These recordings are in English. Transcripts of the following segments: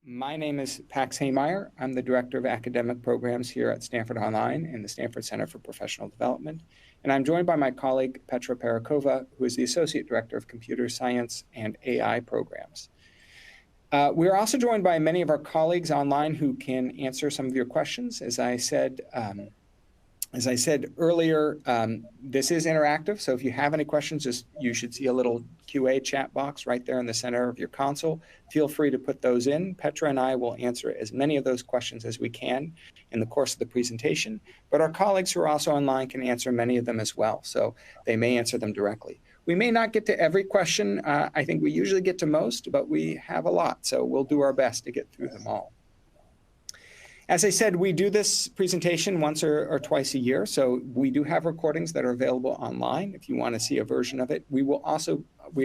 My name is Pax Haymeyer. I'm the Director of Academic Programs here at Stanford Online in the Stanford Center for Professional Development. And I'm joined by my colleague, Petra Parakova, who is the Associate Director of Computer Science and AI Programs. We are also joined by many of our colleagues online who can answer some of your questions. As I said earlier, this is interactive, so if you have any questions, you should see a little QA chat box right there in the center of your console. Feel free to put those in. Petra and I will answer as many of those questions as we can in the course of the presentation, but our colleagues who are also online can answer many of them as well, so they may answer them directly. We may not get to every question. I think we usually get to most, but we have a lot, so we'll do our best to get through them all. As I said, we do this presentation once or twice a year, so we do have recordings that are available online if you want to see a version of it. We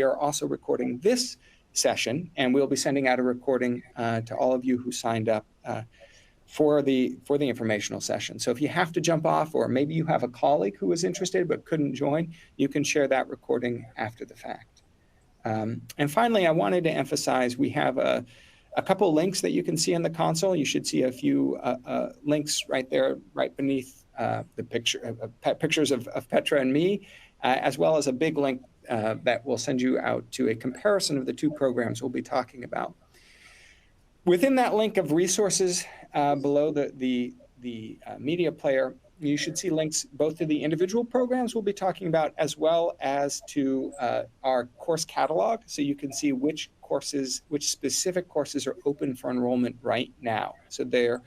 are also recording this session, and we'll be sending out a recording to all of you who signed up for the informational session. So if you have to jump off, or maybe you have a colleague who was interested but couldn't join, you can share that recording after the fact. And finally, I wanted to emphasize we have a couple links that you can see in the console. You should see a few links right there, right beneath the pictures of Petra and me, as well as a big link that will send you out to a comparison of the two programs we'll be talking about. Within that link of resources below the media player, you should see links both to the individual programs we'll be talking about, as well as to our course catalog, so you can see which specific courses are open for enrollment right now. So they're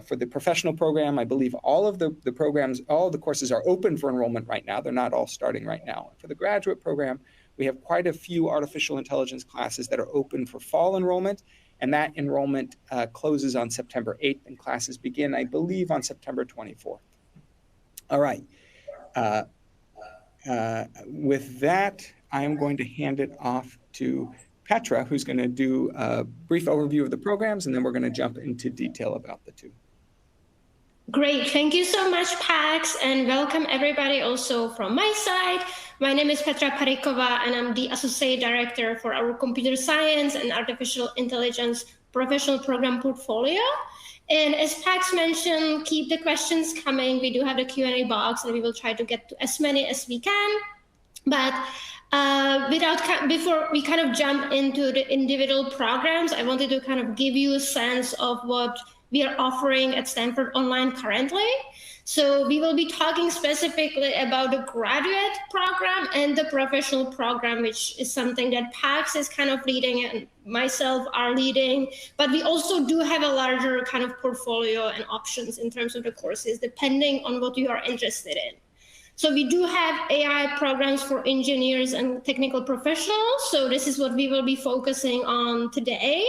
for the professional program, I believe all of the courses are open for enrollment right now. They're not all starting right now. For the graduate program, we have quite a few artificial intelligence classes that are open for fall enrollment, and that enrollment closes on September 8th, and classes begin, I believe, on September 24th. All right. With that, I am going to hand it off to Petra, who's going to do a brief overview of the programs, and then we're going to jump into detail about the two. Great. Thank you so much, Pax, and welcome everybody also from my side. My name is Petra Parakova, and I'm the Associate Director for our Computer Science and Artificial Intelligence Professional Program portfolio. And as Pax mentioned, keep the questions coming. We do have the Q&A box, and we will try to get to as many as we can. But before we kind of jump into the individual programs, I wanted to kind of give you a sense of what we are offering at Stanford Online currently. So we will be talking specifically about the graduate program and the professional program, which is something that Pax is kind of leading and myself are leading. But we also do have a larger kind of portfolio and options in terms of the courses, depending on what you are interested in. So we do have AI programs for engineers and technical professionals. So this is what we will be focusing on today.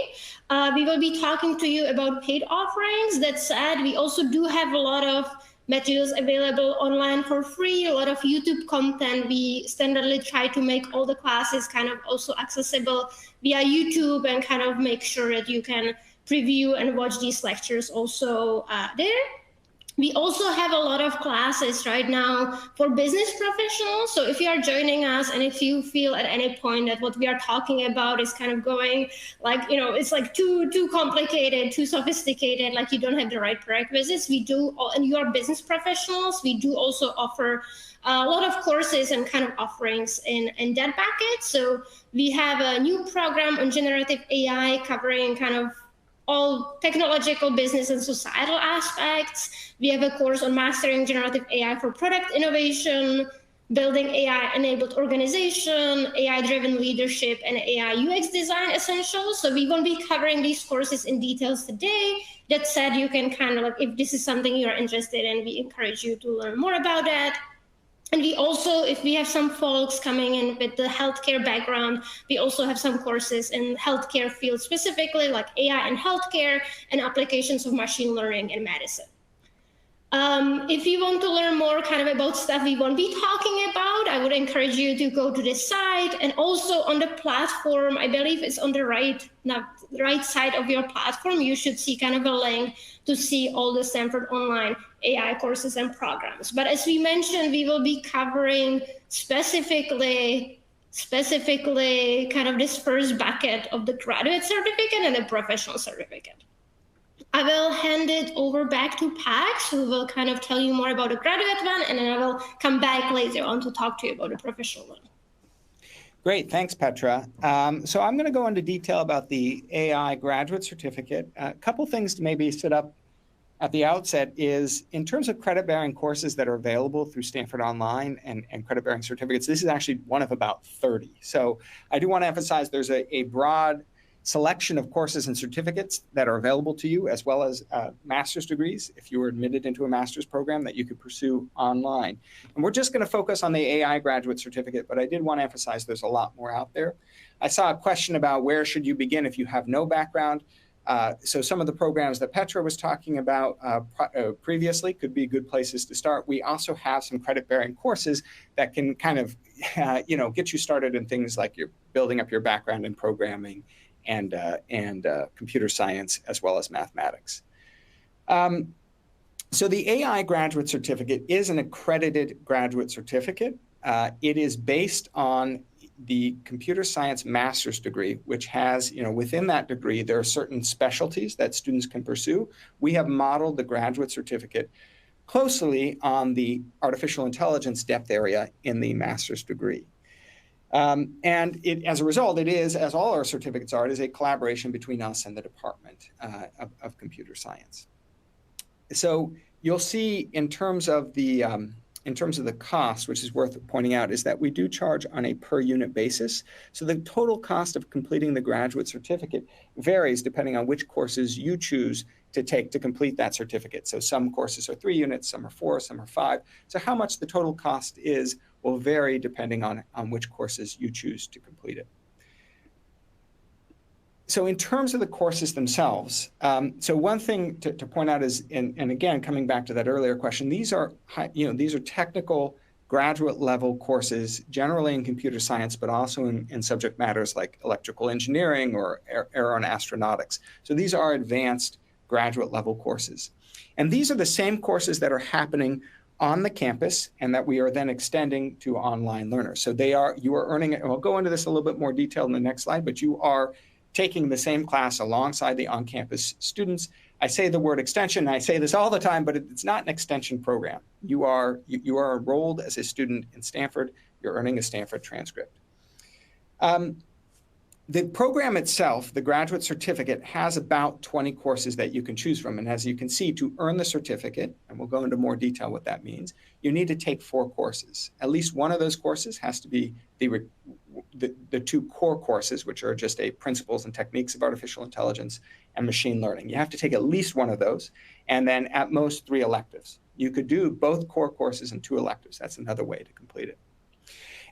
We will be talking to you about paid offerings. That said, we also do have a lot of materials available online for free, a lot of YouTube content. We standardly try to make all the classes kind of also accessible via YouTube and kind of make sure that you can preview and watch these lectures also there. We also have a lot of classes right now for business professionals. So if you are joining us and if you feel at any point that what we are talking about is kind of going like, it's like too complicated, too sophisticated, like you don't have the right prerequisites, we do, and you are business professionals, we do also offer a lot of courses and kind of offerings in that bucket. So we have a new program on generative AI covering kind of all technological, business, and societal aspects. We have a course on mastering generative AI for product innovation, building AI-enabled organization, AI-driven leadership, and AI UX design essentials. So we won't be covering these courses in details today. That said, you can kind of, like, if this is something you're interested in, we encourage you to learn more about that. And we also, if we have some folks coming in with the healthcare background, we also have some courses in healthcare field specifically, like AI and healthcare and applications of machine learning in medicine. If you want to learn more kind of about stuff we won't be talking about, I would encourage you to go to this site. And also on the platform, I believe it's on the right side of your platform, you should see kind of a link to see all the Stanford Online AI courses and programs. But as we mentioned, we will be covering specifically specifically kind of this first bucket of the graduate certificate and the professional certificate. I will hand it over back to Pax, who will kind of tell you more about the graduate one, and then I will come back later on to talk to you about the professional one. Great, thanks, Petra. So I'm going to go into detail about the AI graduate certificate. A couple things to maybe set up at the outset is, in terms of credit-bearing courses that are available through Stanford Online and credit-bearing certificates, this is actually one of about 30. So I do want to emphasize there's a broad selection of courses and certificates that are available to you, as well as master's degrees, if you were admitted into a master's program, that you could pursue online. And we're just going to focus on the AI graduate certificate, but I did want to emphasize there's a lot more out there. I saw a question about where should you begin if you have no background. So some of the programs that Petra was talking about previously could be good places to start. We also have some credit-bearing courses that can kind of, get you started in things like you're building up your background in programming and computer science, as well as mathematics. So the AI graduate certificate is an accredited graduate certificate. It is based on the computer science master's degree, which has, within that degree, there are certain specialties that students can pursue. We have modeled the graduate certificate closely on the artificial intelligence depth area in the master's degree. And as a result, it is, as all our certificates are, it is a collaboration between us and the Department of Computer Science. So you'll see in terms of the cost, which is worth pointing out, is that we do charge on a per unit basis. So the total cost of completing the graduate certificate varies depending on which courses you choose to take to complete that certificate. So some courses are 3 units, some are 4, some are 5. So how much the total cost is will vary depending on which courses you choose to complete it. So in terms of the courses themselves, so one thing to point out is, and again, coming back to that earlier question, these are technical graduate level courses, generally in computer science, but also in subject matters like electrical engineering or aero and astronautics. So these are advanced graduate level courses. And these are the same courses that are happening on the campus and that we are then extending to online learners. So you are earning, and we'll go into this a little bit more detail in the next slide, but you are taking the same class alongside the on-campus students. I say the word extension, I say this all the time, but it's not an extension program. You are enrolled as a student in Stanford. You're earning a Stanford transcript. The program itself, the graduate certificate, has about 20 courses that you can choose from. And as you can see, to earn the certificate, and we'll go into more detail what that means, you need to take 4 courses. At least one of those courses has to be the 2 core courses, which are just principles and techniques of artificial intelligence and machine learning. You have to take at least one of those, and then at most 3 electives. You could do both core courses and 2 electives. That's another way to complete it.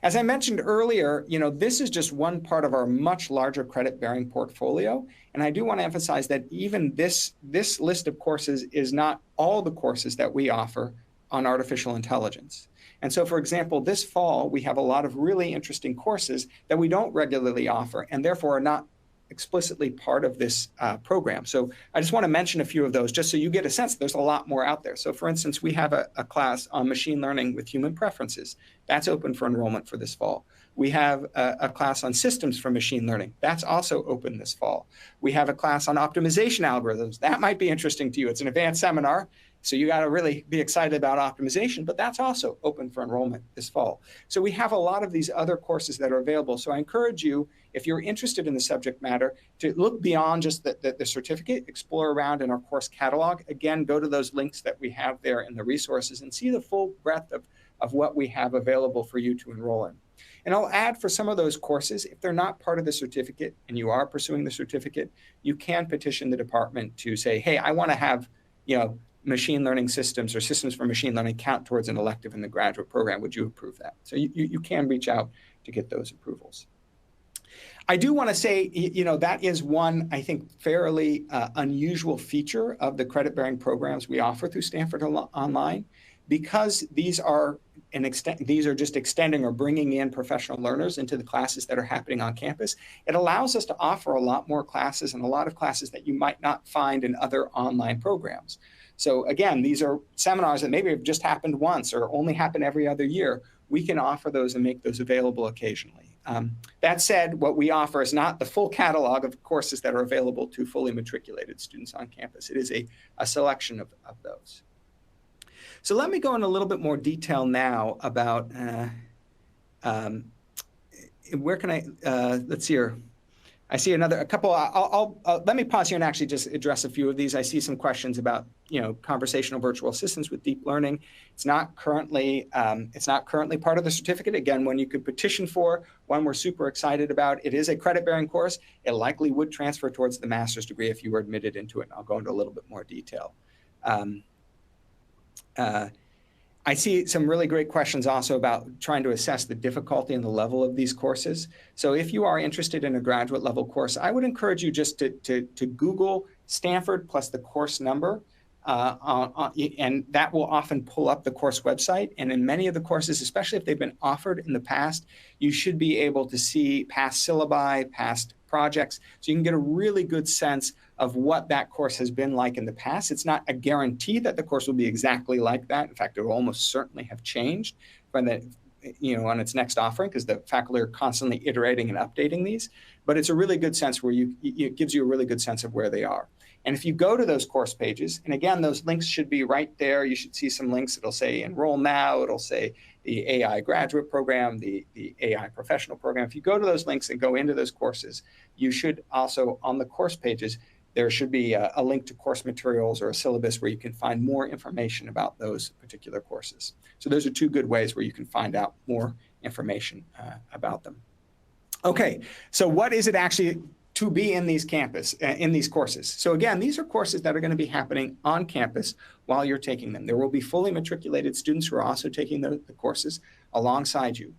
As I mentioned earlier, this is just one part of our much larger credit-bearing portfolio. And I do want to emphasize that even this list of courses is not all the courses that we offer on artificial intelligence. And so, for example, this fall, we have a lot of really interesting courses that we don't regularly offer and therefore are not explicitly part of this program. So I just want to mention a few of those just so you get a sense there's a lot more out there. So for instance, we have a class on machine learning with human preferences. That's open for enrollment for this fall. We have a class on systems for machine learning. That's also open this fall. We have a class on optimization algorithms. That might be interesting to you. It's an advanced seminar, so you got to really be excited about optimization, but that's also open for enrollment this fall. So we have a lot of these other courses that are available. So I encourage you, if you're interested in the subject matter, to look beyond just the certificate, explore around in our course catalog. Again, go to those links that we have there in the resources and see the full breadth of what we have available for you to enroll in. And I'll add, for some of those courses, if they're not part of the certificate and you are pursuing the certificate, you can petition the department to say, hey, I want to have, machine learning systems or systems for machine learning count towards an elective in the graduate program. Would you approve that? So you can reach out to get those approvals. I do want to say, that is one, I think, fairly unusual feature of the credit-bearing programs we offer through Stanford Online, because these are just extending or bringing in professional learners into the classes that are happening on campus. It allows us to offer a lot more classes and a lot of classes that you might not find in other online programs. So again, these are seminars that maybe have just happened once or only happen every other year. We can offer those and make those available occasionally. That said, what we offer is not the full catalog of courses that are available to fully matriculated students on campus. It is a selection of those. So let me go in a little bit more detail now about where can I, let's see here. I see a couple. Let me pause here and actually just address a few of these. I see some questions about, conversational virtual assistants with deep learning. It's not currently part of the certificate. Again, one you could petition for, one we're super excited about. It is a credit-bearing course. It likely would transfer towards the master's degree if you were admitted into it. And I'll go into a little bit more detail. I see some really great questions also about trying to assess the difficulty and the level of these courses. So if you are interested in a graduate level course, I would encourage you just to Google Stanford plus the course number, and that will often pull up the course website. And in many of the courses, especially if they've been offered in the past, you should be able to see past syllabi, past projects, so you can get a really good sense of what that course has been like in the past. It's not a guarantee that the course will be exactly like that. In fact, it will almost certainly have changed from the, on its next offering, because the faculty are constantly iterating and updating these. But it's a really good sense where it gives you a really good sense of where they are. And if you go to those course pages, and again, those links should be right there. You should see some links. It'll say enroll now. It'll say the AI graduate program, the AI professional program. If you go to those links and go into those courses, you should also, on the course pages, there should be a link to course materials or a syllabus where you can find more information about those particular courses. So those are two good ways where you can find out more information about them. Okay, so what is it actually to be in these courses? So again, these are courses that are going to be happening on campus while you're taking them. There will be fully matriculated students who are also taking the courses alongside you.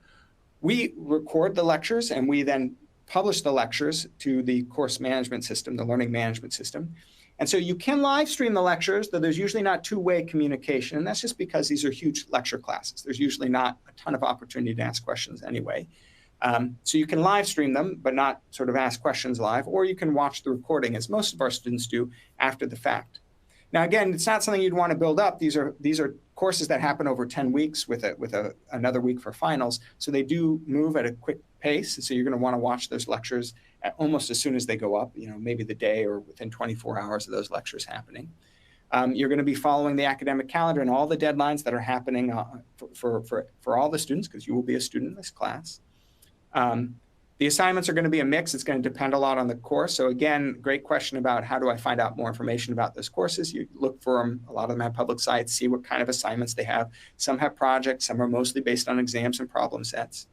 We record the lectures and we then publish the lectures to the course management system, the learning management system. And so you can live stream the lectures, though there's usually not two-way communication. And that's just because these are huge lecture classes. There's usually not a ton of opportunity to ask questions anyway. So you can live stream them, but not sort of ask questions live, or you can watch the recording, as most of our students do, after the fact. Now, again, it's not something you'd want to build up. These are courses that happen over 10 weeks with another week for finals. So they do move at a quick pace. And so you're going to want to watch those lectures almost as soon as they go up, maybe the day or within 24 hours of those lectures happening. You're going to be following the academic calendar and all the deadlines that are happening for all the students, because you will be a student in this class. The assignments are going to be a mix. It's going to depend a lot on the course. So again, great question about how do I find out more information about those courses. You look for them. A lot of them have public sites, see what kind of assignments they have. Some have projects. Some are mostly based on exams and problem sets.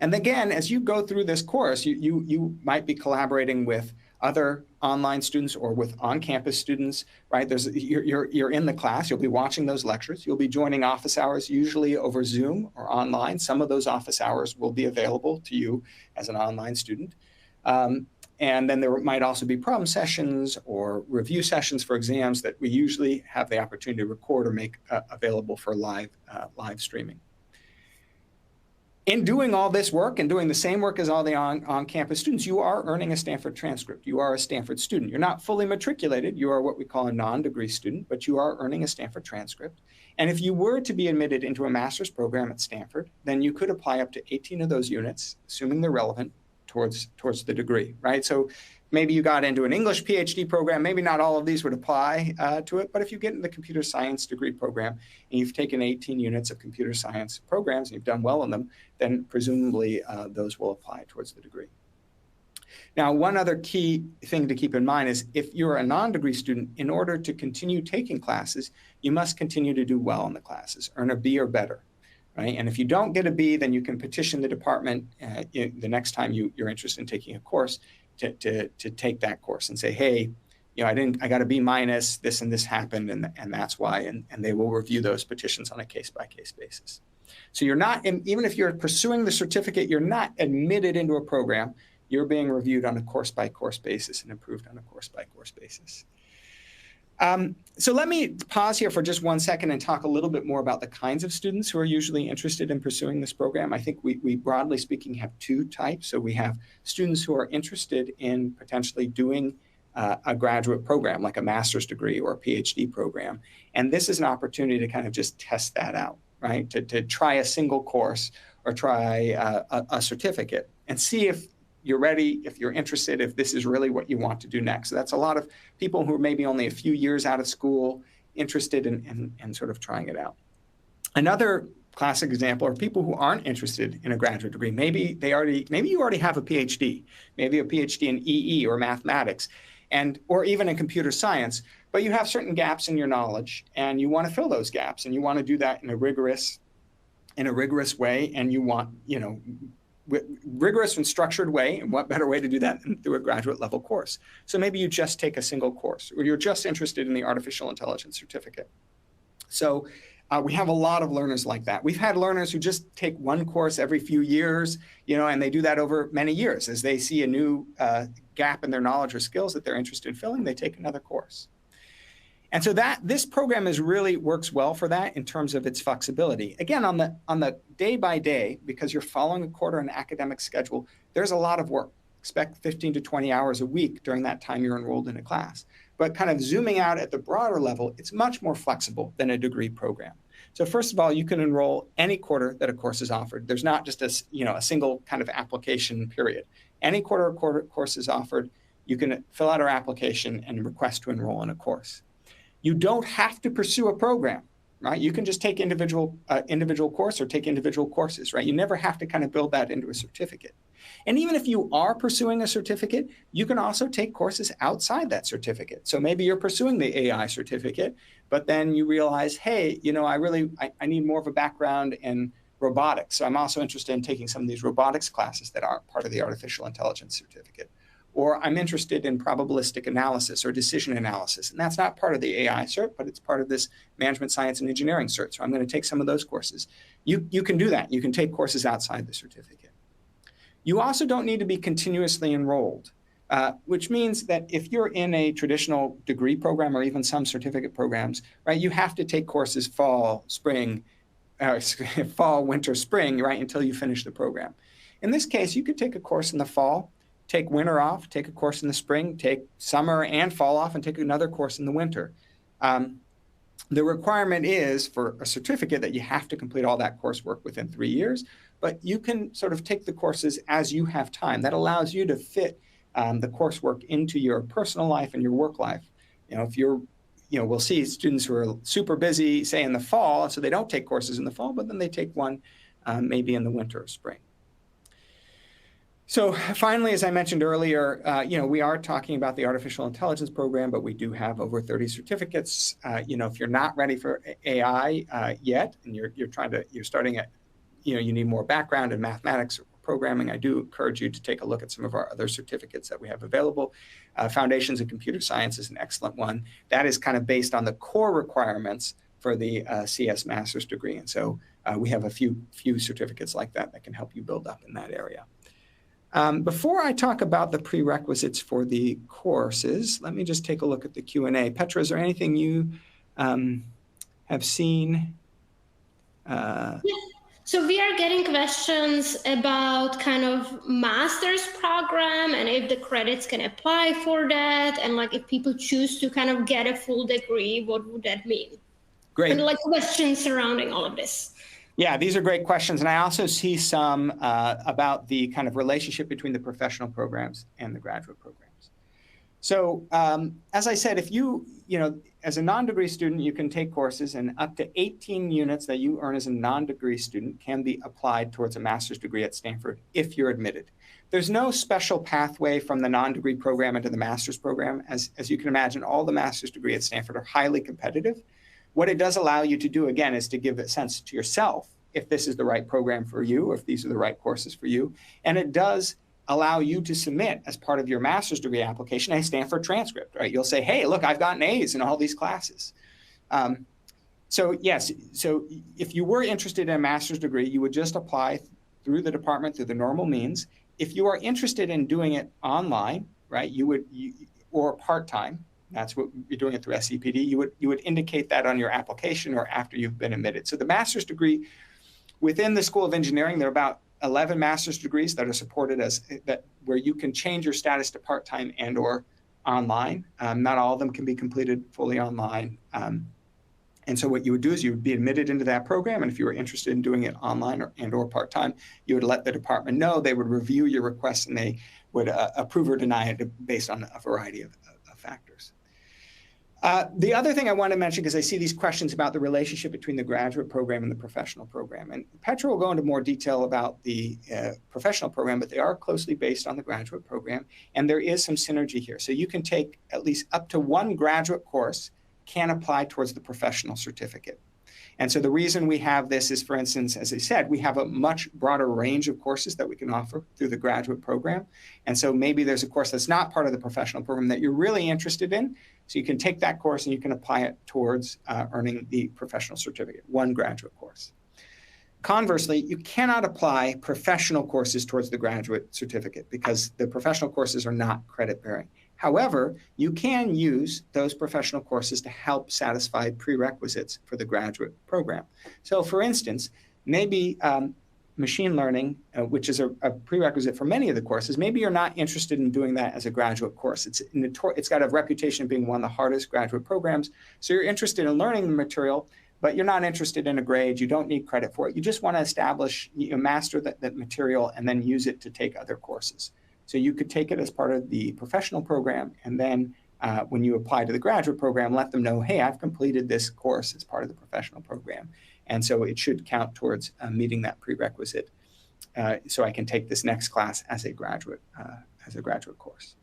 And again, as you go through this course, you might be collaborating with other online students or with on-campus students, right? You're in the class, you'll be watching those lectures, you'll be joining office hours, usually over Zoom or online. Some of those office hours will be available to you as an online student. And then there might also be problem sessions or review sessions for exams that we usually have the opportunity to record or make available for live streaming. In doing all this work and doing the same work as all the on-campus students, you are earning a Stanford transcript. You are a Stanford student. You're not fully matriculated. You are what we call a non-degree student, but you are earning a Stanford transcript. And if you were to be admitted into a master's program at Stanford, then you could apply up to 18 of those units, assuming they're relevant, towards the degree, right? So maybe you got into an English PhD program, maybe not all of these would apply to it, but if you get in the computer science degree program and you've taken 18 units of computer science programs and you've done well in them, then presumably those will apply towards the degree. Now, one other key thing to keep in mind is if you're a non-degree student, in order to continue taking classes, you must continue to do well in the classes, earn a B or better. Right? And if you don't get a B, then you can petition the department the next time you're interested in taking a course to take that course and say, hey, I got a B minus, this and this happened, and that's why, and they will review those petitions on a case-by-case basis. So you're not, even if you're pursuing the certificate, you're not admitted into a program. You're being reviewed on a course-by-course basis and improved on a course-by-course basis. So let me pause here for just 1 second and talk a little bit more about the kinds of students who are usually interested in pursuing this program. I think we broadly speaking have two types. So we have students who are interested in potentially doing a graduate program, like a master's degree or a PhD program. And this is an opportunity to kind of just test that out, right? To try a single course or try a certificate and see if you're ready, if you're interested, if this is really what you want to do next. So that's a lot of people who are maybe only a few years out of school interested in sort of trying it out. Another classic example are people who aren't interested in a graduate degree. Maybe you already have a PhD, maybe a PhD in EE or mathematics, or even in computer science, but you have certain gaps in your knowledge and you want to fill those gaps, and you want to do that in a rigorous way, and you want, rigorous and structured way, and what better way to do that than through a graduate level course. So maybe you just take a single course, or you're just interested in the artificial intelligence certificate. So we have a lot of learners like that. We've had learners who just take one course every few years, and they do that over many years. As they see a new gap in their knowledge or skills that they're interested in filling, they take another course. And so this program really works well for that in terms of its flexibility. Again, on the day by day, because you're following a quarter and academic schedule, there's a lot of work. Expect 15 to 20 hours a week during that time you're enrolled in a class. But kind of zooming out at the broader level, it's much more flexible than a degree program. So first of all, you can enroll any quarter that a course is offered. There's not just a single kind of application period. Any quarter course is offered, you can fill out our application and request to enroll in a course. You don't have to pursue a program, right? You can just take individual course or take individual courses, right? You never have to kind of build that into a certificate. And even if you are pursuing a certificate, you can also take courses outside that certificate. So maybe you're pursuing the AI certificate, but then you realize, hey, I need more of a background in robotics. So I'm also interested in taking some of these robotics classes that aren't part of the artificial intelligence certificate. Or I'm interested in probabilistic analysis or decision analysis. And that's not part of the AI cert, but it's part of this management science and engineering cert. So I'm going to take some of those courses. You can do that. You can take courses outside the certificate. You also don't need to be continuously enrolled, which means that if you're in a traditional degree program or even some certificate programs, right, you have to take courses fall, winter, spring, right, until you finish the program. In this case, you could take a course in the fall, take winter off, take a course in the spring, take summer and fall off, and take another course in the winter. The requirement is for a certificate that you have to complete all that coursework within 3 years, but you can sort of take the courses as you have time. That allows you to fit the coursework into your personal life and your work life. If we'll see students who are super busy, say in the fall, so they don't take courses in the fall, but then they take one maybe in the winter or spring. So finally, as I mentioned earlier, we are talking about the artificial intelligence program, but we do have over 30 certificates. If you're not ready for AI yet, and you're starting at, you need more background in mathematics or programming, I do encourage you to take a look at some of our other certificates that we have available. Foundations in Computer Science is an excellent one. That is kind of based on the core requirements for the CS master's degree. And so we have a few certificates like that can help you build up in that area. Before I talk about the prerequisites for the courses, let me just take a look at the Q&A. Petra, is there anything you have seen? Yeah. So we are getting questions about kind of master's program and if the credits can apply for that, and like if people choose to kind of get a full degree, what would that mean? Great. And like questions surrounding all of this. Yeah, these are great questions. And I also see some about the kind of relationship between the professional programs and the graduate programs. So as I said, if as a non-degree student, you can take courses, and up to 18 units that you earn as a non-degree student can be applied towards a master's degree at Stanford if you're admitted. There's no special pathway from the non-degree program into the master's program. As you can imagine, all the master's degree at Stanford are highly competitive. What it does allow you to do, again, is to give a sense to yourself if this is the right program for you, or if these are the right courses for you. And it does allow you to submit as part of your master's degree application a Stanford transcript, right? You'll say, hey, look, I've gotten A's in all these classes. So yes, so if you were interested in a master's degree, you would just apply through the department through the normal means. If you are interested in doing it online, right, or part-time, that's what you're doing it through SCPD, you would indicate that on your application or after you've been admitted. So the master's degree, within the School of Engineering, there are about 11 master's degrees that are supported where you can change your status to part-time and or online. Not all of them can be completed fully online. And so what you would do is you would be admitted into that program, and if you were interested in doing it online or part-time, you would let the department know. They would review your request, and they would approve or deny it based on a variety of factors. The other thing I want to mention, because I see these questions about the relationship between the graduate program and the professional program, and Petra will go into more detail about the professional program, but they are closely based on the graduate program, and there is some synergy here. So you can take at least up to one graduate course can apply towards the professional certificate. And so the reason we have this is, for instance, as I said, we have a much broader range of courses that we can offer through the graduate program. And so maybe there's a course that's not part of the professional program that you're really interested in. So you can take that course and you can apply it towards earning the professional certificate, one graduate course. Conversely, you cannot apply professional courses towards the graduate certificate because the professional courses are not credit-bearing. However, you can use those professional courses to help satisfy prerequisites for the graduate program. So for instance, maybe machine learning, which is a prerequisite for many of the courses, maybe you're not interested in doing that as a graduate course. It's got a reputation of being one of the hardest graduate programs. So you're interested in learning the material, but you're not interested in a grade. You don't need credit for it. You just want to establish, master that material and then use it to take other courses. So you could take it as part of the professional program, and then when you apply to the graduate program, let them know, hey, I've completed this course as part of the professional program. And so it should count towards meeting that prerequisite. So I can take this next class as a graduate course.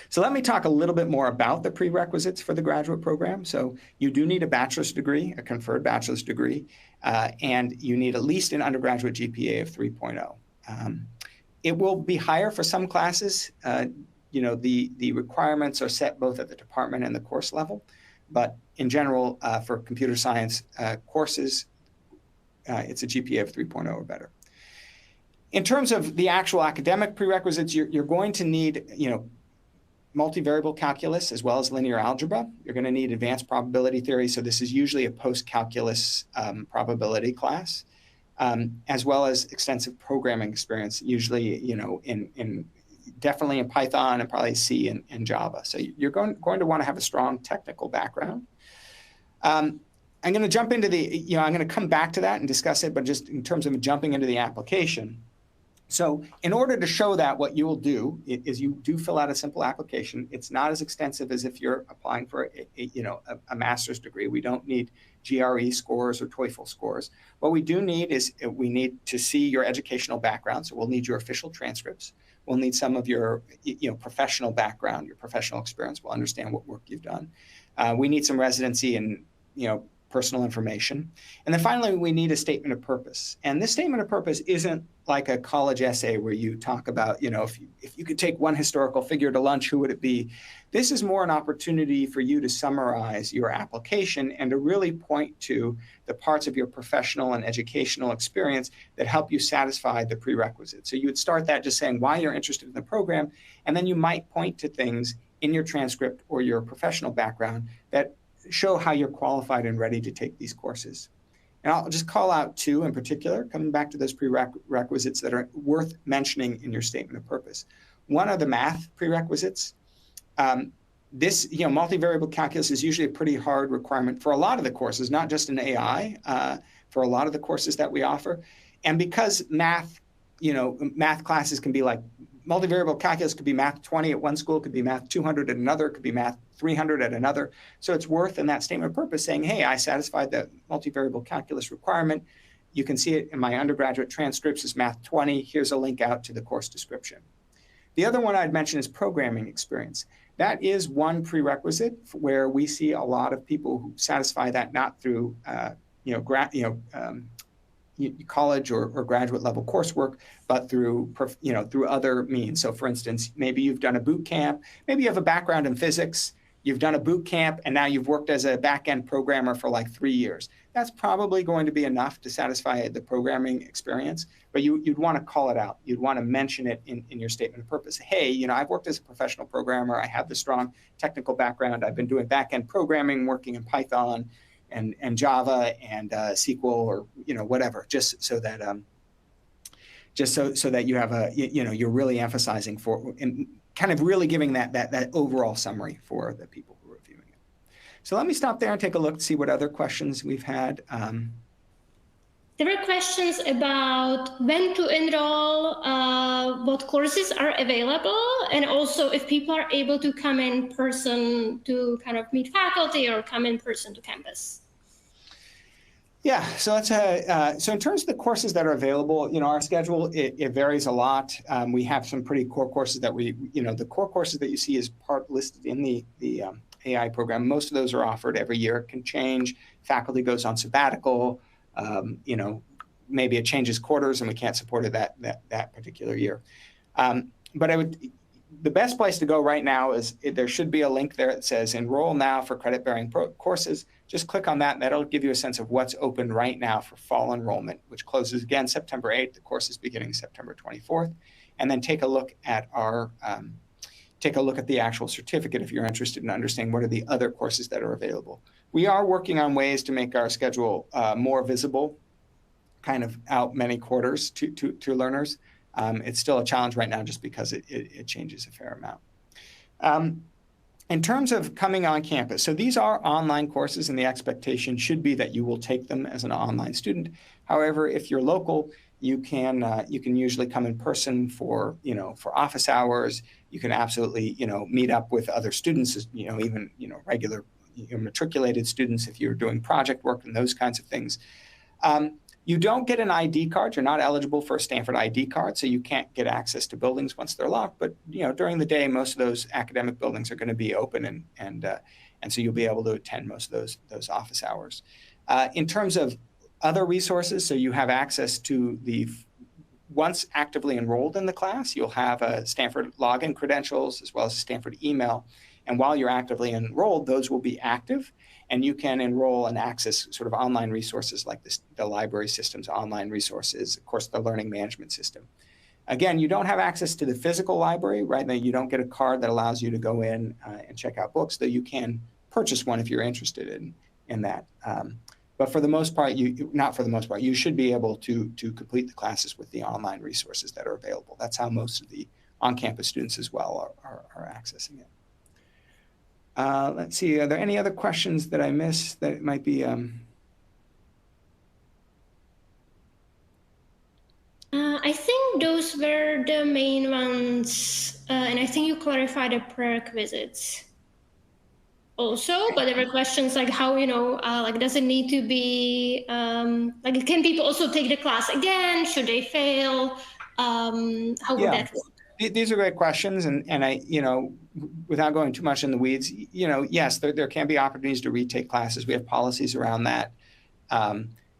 So let me talk a little bit more about the prerequisites for the graduate program. So you do need a bachelor's degree, a conferred bachelor's degree, and you need at least an undergraduate GPA of 3.0. It will be higher for some classes. The requirements are set both at the department and the course level. But in general, for computer science courses, it's a GPA of 3.0 or better. In terms of the actual academic prerequisites, you're going to need, multivariable calculus as well as linear algebra. You're going to need advanced probability theory. So this is usually a post-calculus probability class, as well as extensive programming experience, usually, definitely in Python and probably C and Java. So you're going to want to have a strong technical background. I'm going to jump into I'm going to come back to that and discuss it, but just in terms of jumping into the application. So in order to show that, what you will do is you do fill out a simple application. It's not as extensive as if you're applying for a master's degree. We don't need GRE scores or TOEFL scores. What we do need is we need to see your educational background. So we'll need your official transcripts. We'll need some of your professional background, your professional experience. We'll understand what work you've done. We need some residency and personal information. And then finally, we need a statement of purpose. And this statement of purpose isn't like a college essay where you talk about, if you could take one historical figure to lunch, who would it be? This is more an opportunity for you to summarize your application and to really point to the parts of your professional and educational experience that help you satisfy the prerequisites. So you would start that just saying why you're interested in the program, and then you might point to things in your transcript or your professional background that show how you're qualified and ready to take these courses. And I'll just call out two in particular, coming back to those prerequisites that are worth mentioning in your statement of purpose. One are the math prerequisites. This, multivariable calculus is usually a pretty hard requirement for a lot of the courses, not just in AI, for a lot of the courses that we offer. And because math classes can be like, multivariable calculus could be math 20 at one school, could be math 200 at another, could be math 300 at another. So it's worth in that statement of purpose saying, hey, I satisfied the multivariable calculus requirement. You can see it in my undergraduate transcripts as math 20. Here's a link out to the course description. The other one I'd mention is programming experience. That is one prerequisite where we see a lot of people who satisfy that not through college or graduate level coursework, but through other means. So for instance, maybe you've done a boot camp, maybe you have a background in physics, you've done a boot camp, and now you've worked as a back-end programmer for like 3 years. That's probably going to be enough to satisfy the programming experience, but you'd want to call it out. You'd want to mention it in your statement of purpose. Hey, I've worked as a professional programmer. I have the strong technical background. I've been doing back-end programming, working in Python and Java and SQL or whatever, just so that you have you're really emphasizing for and kind of really giving that overall summary for the people who are reviewing it. So let me stop there and take a look to see what other questions we've had. There were questions about when to enroll, what courses are available, and also if people are able to come in person to kind of meet faculty or come in person to campus. Yeah, so that's so in terms of the courses that are available, our schedule, it varies a lot. We have some pretty core courses that the core courses that you see is part listed in the AI program. Most of those are offered every year. It can change. Faculty goes on sabbatical. Maybe it changes quarters and we can't support it that particular year. But the best place to go right now is there should be a link there that says enroll now for credit-bearing courses. Just click on that and that'll give you a sense of what's open right now for fall enrollment, which closes again September 8th. The course is beginning September 24th. And then take a look at the actual certificate if you're interested in understanding what are the other courses that are available. We are working on ways to make our schedule more visible, kind of out many quarters to learners. It's still a challenge right now just because it changes a fair amount. In terms of coming on campus, so these are online courses and the expectation should be that you will take them as an online student. However, if you're local, you can usually come in person for office hours. You can absolutely meet up with other students, even regular matriculated students if you're doing project work and those kinds of things. You don't get an ID card. You're not eligible for a Stanford ID card, so you can't get access to buildings once they're locked. But during the day, most of those academic buildings are going to be open, and so you'll be able to attend most of those office hours. In terms of other resources, so you have access to once actively enrolled in the class, you'll have a Stanford login credentials as well as a Stanford email. And while you're actively enrolled, those will be active. And you can enroll and access sort of online resources like the library system's online resources, of course, the learning management system. Again, you don't have access to the physical library, right? You don't get a card that allows you to go in and check out books, though you can purchase one if you're interested in that. But for the most part, you should be able to complete the classes with the online resources that are available. That's how most of the on-campus students as well are accessing it. Let's see, are there any other questions that I missed that might be? I think those were the main ones, and I think you clarified the prerequisites also, but there were questions like how, does it need to be, can people also take the class again? Should they fail? How would that work? These are great questions, and I, without going too much in the weeds, yes, there can be opportunities to retake classes. We have policies around that.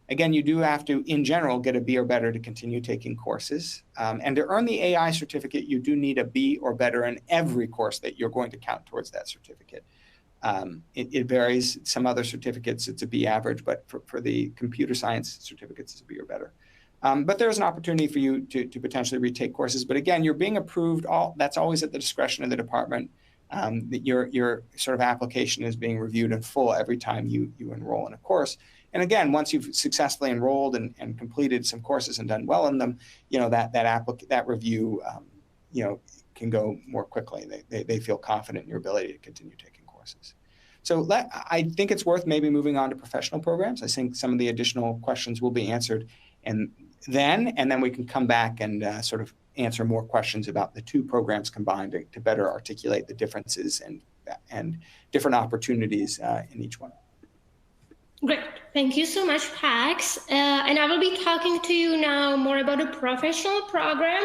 Again, you do have to, in general, get a B or better to continue taking courses. And to earn the AI certificate, you do need a B or better in every course that you're going to count towards that certificate. It varies. Some other certificates, it's a B average, but for the computer science certificates, it's a B or better. But there's an opportunity for you to potentially retake courses. But again, you're being approved. That's always at the discretion of the department. That your sort of application is being reviewed in full every time you enroll in a course. And again, once you've successfully enrolled and completed some courses and done well in them, that review can go more quickly. They feel confident in your ability to continue taking courses. So I think it's worth maybe moving on to professional programs. I think some of the additional questions will be answered and then we can come back and sort of answer more questions about the two programs combined to better articulate the differences and different opportunities in each one. Great. Thank you so much, Pax. And I will be talking to you now more about the professional program.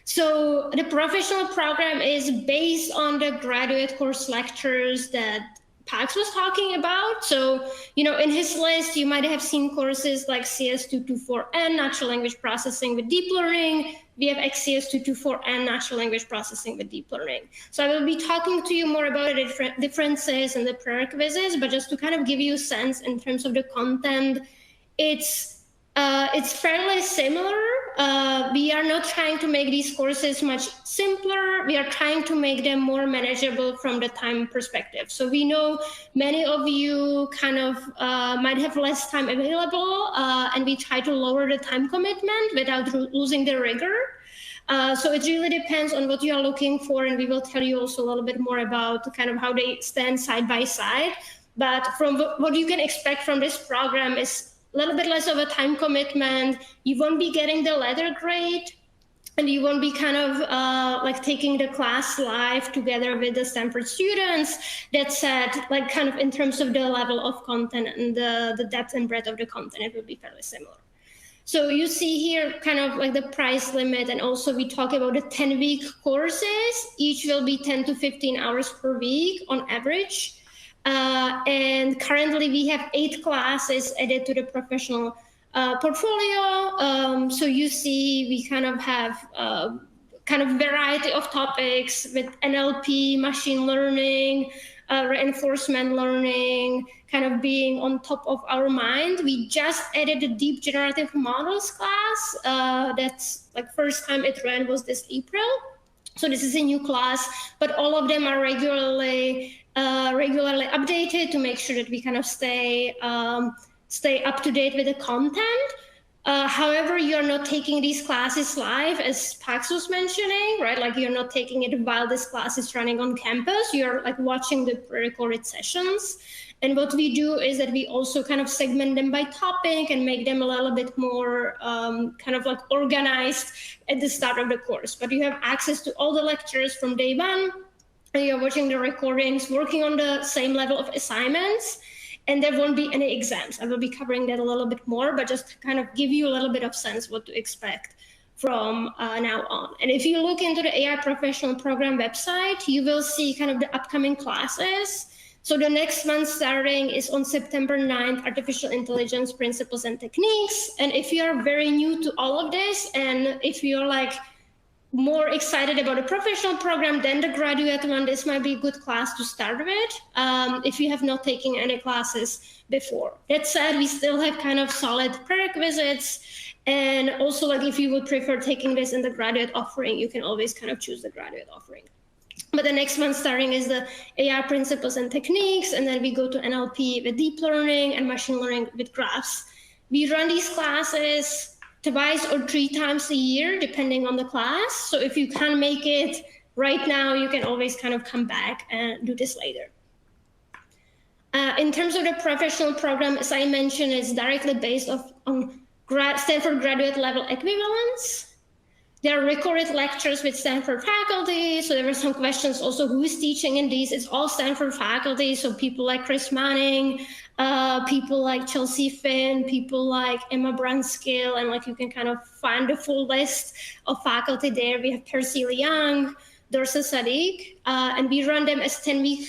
So the professional program is based on the graduate course lectures that Pax was talking about. So, in his list, you might have seen courses like CS224N, Natural Language Processing with Deep Learning. We have XCS224N, Natural Language Processing with Deep Learning. So I will be talking to you more about the differences and the prerequisites, but just to kind of give you a sense in terms of the content, it's fairly similar. We are not trying to make these courses much simpler. We are trying to make them more manageable from the time perspective. So we know many of you kind of might have less time available, and we try to lower the time commitment without losing the rigor. So it really depends on what you are looking for, and we will tell you also a little bit more about kind of how they stand side by side. But from what you can expect from this program is a little bit less of a time commitment. You won't be getting the letter grade, and you won't be kind of like taking the class live together with the Stanford students. That said, like kind of in terms of the level of content and the depth and breadth of the content, it will be fairly similar. So you see here kind of like the price limit, and also we talk about the 10-week courses. Each will be 10 to 15 hours per week on average. And currently we have 8 classes added to the professional portfolio. So you see we kind of have kind of variety of topics with NLP, machine learning, reinforcement learning, kind of being on top of our mind. We just added the deep generative models class. That's like first time it ran was this April. So this is a new class, but all of them are regularly updated to make sure that we kind of stay up to date with the content. However, you're not taking these classes live, as Pax was mentioning, right? Like you're not taking it while this class is running on campus. You're like watching the pre-recorded sessions. And what we do is that we also kind of segment them by topic and make them a little bit more kind of like organized at the start of the course. But you have access to all the lectures from day one, and you're watching the recordings, working on the same level of assignments, and there won't be any exams. I will be covering that a little bit more, but just to kind of give you a little bit of sense what to expect from now on. And if you look into the AI Professional Program website, you will see kind of the upcoming classes. So the next one starting is on September 9th, Artificial Intelligence Principles and Techniques. And if you are very new to all of this, and if you're like more excited about a professional program than the graduate one, this might be a good class to start with if you have not taken any classes before. That said, we still have kind of solid prerequisites. And also, like if you would prefer taking this in the graduate offering, you can always kind of choose the graduate offering. But the next one starting is the AI Principles and Techniques, and then we go to NLP with deep learning and machine learning with graphs. We run these classes twice or 3 times a year, depending on the class. So if you can't make it right now, you can always kind of come back and do this later. In terms of the professional program, as I mentioned, it's directly based on Stanford graduate level equivalence. There are recorded lectures with Stanford faculty. So there were some questions also, who is teaching in these? It's all Stanford faculty. So people like Chris Manning, people like Chelsea Finn, people like Emma Brunskill, and like you can kind of find the full list of faculty there. We have Percy Liang, Dorsa Sadiq, and we run them as 10-week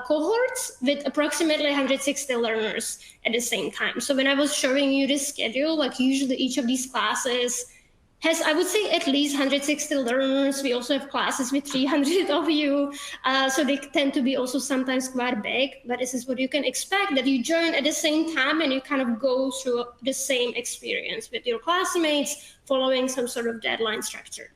cohorts with approximately 160 learners at the same time. So when I was showing you this schedule, like usually each of these classes has, I would say, at least 160 learners. We also have classes with 300 of you. So they tend to be also sometimes quite big, but this is what you can expect, that you join at the same time and you kind of go through the same experience with your classmates following some sort of deadline structure.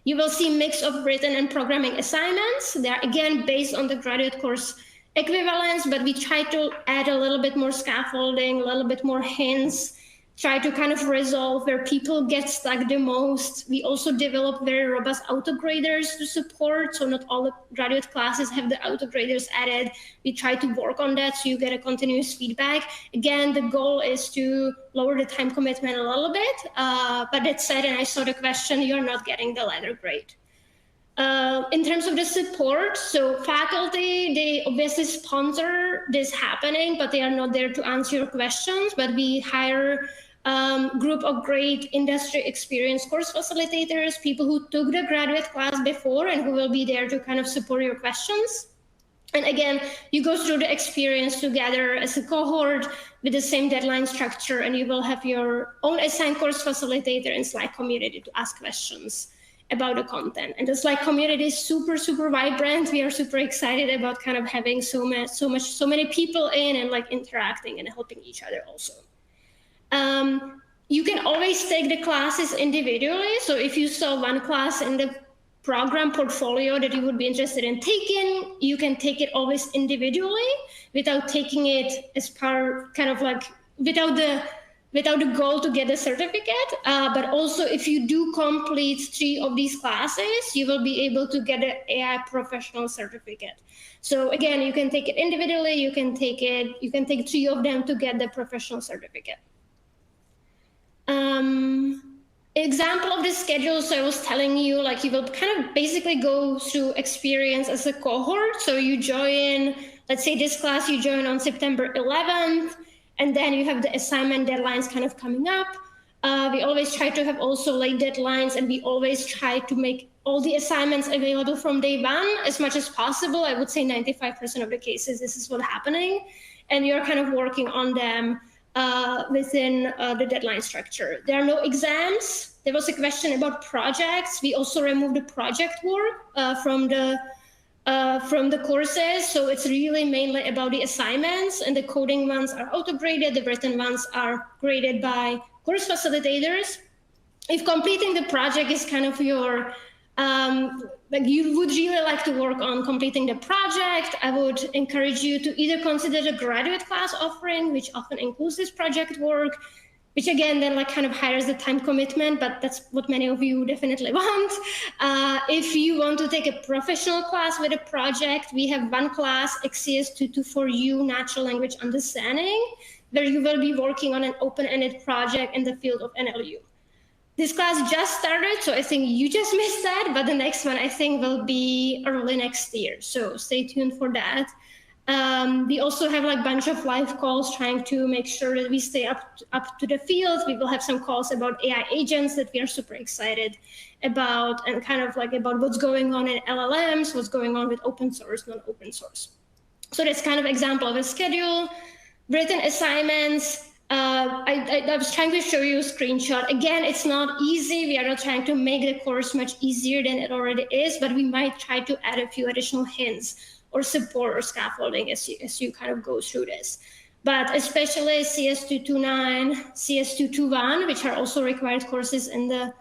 You will see a mix of written and programming assignments. They are again based on the graduate course equivalence, but we try to add a little bit more scaffolding, a little bit more hints, try to kind of resolve where people get stuck the most. We also develop very robust autograders to support. So not all the graduate classes have the autograders added. We try to work on that so you get a continuous feedback. Again, the goal is to lower the time commitment a little bit. But that said, and I saw the question, you're not getting the letter grade. In terms of the support, so faculty, they obviously sponsor this happening, but they are not there to answer your questions. But we hire group of great industry experienced course facilitators, people who took the graduate class before and who will be there to kind of support your questions. And again, you go through the experience together as a cohort with the same deadline structure, and you will have your own assigned course facilitator and Slack community to ask questions about the content. And the Slack community is super, super vibrant. We are super excited about kind of having so many people in and like interacting and helping each other also. You can always take the classes individually. So if you saw one class in the program portfolio that you would be interested in taking, you can take it always individually without taking it as part, kind of like without the without a goal to get a certificate. But also, if you do complete 3 of these classes, you will be able to get an AI professional certificate. So again, you can take it individually. You can take 3 of them to get the professional certificate. Example of the schedule. So I was telling you, like, you will kind of basically go through experience as a cohort. So you join, let's say this class you join on September 11th, and then you have the assignment deadlines kind of coming up. We always try to have also late deadlines, and we always try to make all the assignments available from day one as much as possible. I would say 95% of the cases, this is what's happening. And you're kind of working on them within the deadline structure. There are no exams. There was a question about projects. We also removed the project work from the courses. So it's really mainly about the assignments, and the coding ones are auto-graded. The written ones are graded by course facilitators. If completing the project is kind of your like you would really like to work on completing the project, I would encourage you to either consider the graduate class offering, which often includes this project work, which again then like kind of hires the time commitment, but that's what many of you definitely want. If you want to take a professional class with a project, we have one class, XCS 224U, Natural Language Understanding, where you will be working on an open-ended project in the field of NLU. This class just started, so I think you just missed that, but the next one I think will be early next year, so stay tuned for that. We also have like a bunch of live calls trying to make sure that we stay up to the field. We will have some calls about AI agents that we are super excited about, and kind of like about what's going on in LLMs, what's going on with open source, non-open source. So that's kind of example of a schedule. Written assignments. I was trying to show you a screenshot. Again, it's not easy. We are not trying to make the course much easier than it already is, but we might try to add a few additional hints or support or scaffolding as you kind of go through this. But especially CS229, CS221, which are also required courses in the